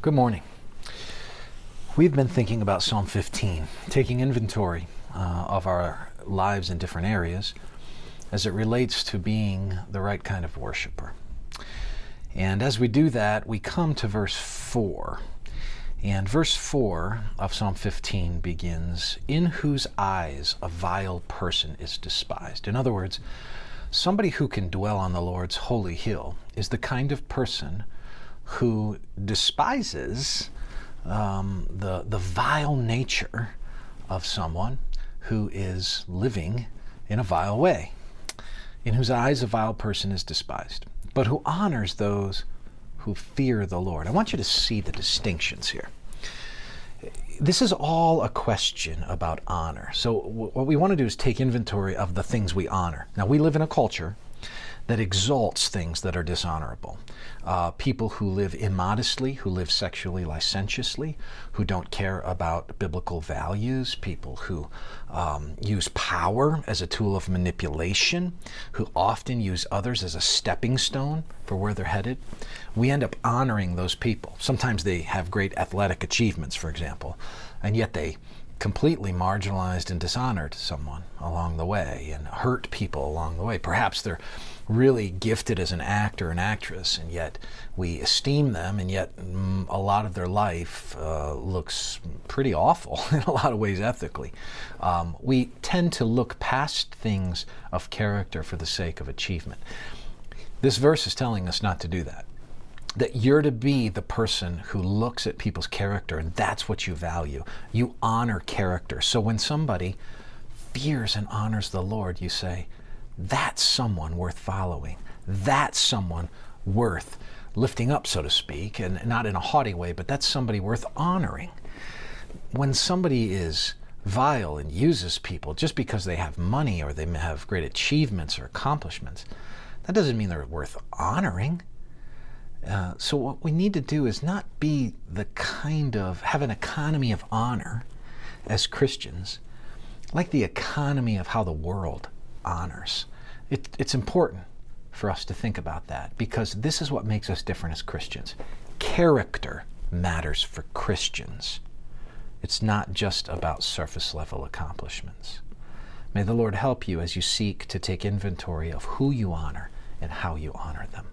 Good morning. We've been thinking about Psalm 15, taking inventory of our lives in different areas as it relates to being the right kind of worshiper. And as we do that, we come to verse 4. And verse 4 of Psalm 15 begins, "In whose eyes a vile person is despised." In other words, somebody who can dwell on the Lord's holy hill is the kind of person who despises the vile nature of someone who is living in a vile way. In whose eyes a vile person is despised, but who honors those who fear the Lord. I want you to see the distinctions here. This is all a question about honor. So what we want to do is take inventory of the things we honor. Now, we live in a culture that exalts things that are dishonorable. People who live immodestly, who live sexually licentiously, who don't care about biblical values, people who use power as a tool of manipulation, who often use others as a stepping stone for where they're headed. We end up honoring those people. Sometimes they have great athletic achievements, for example, and yet they completely marginalized and dishonored someone along the way and hurt people along the way. Perhaps they're really gifted as an actor and actress, and yet we esteem them, and yet a lot of their life looks pretty awful in a lot of ways ethically. We tend to look past things of character for the sake of achievement. This verse is telling us not to do that. That you're to be the person who looks at people's character, and that's what you value. You honor character. So when somebody fears and honors the Lord, you say, that's someone worth following. That's someone worth lifting up, so to speak, and not in a haughty way, but that's somebody worth honoring. When somebody is vile and uses people just because they have money or they have great achievements or accomplishments, that doesn't mean they're worth honoring. So what we need to do is not be have an economy of honor as Christians, like the economy of how the world honors. It's important for us to think about that, because this is what makes us different as Christians. Character matters for Christians. It's not just about surface level accomplishments. May the Lord help you as you seek to take inventory of who you honor and how you honor them.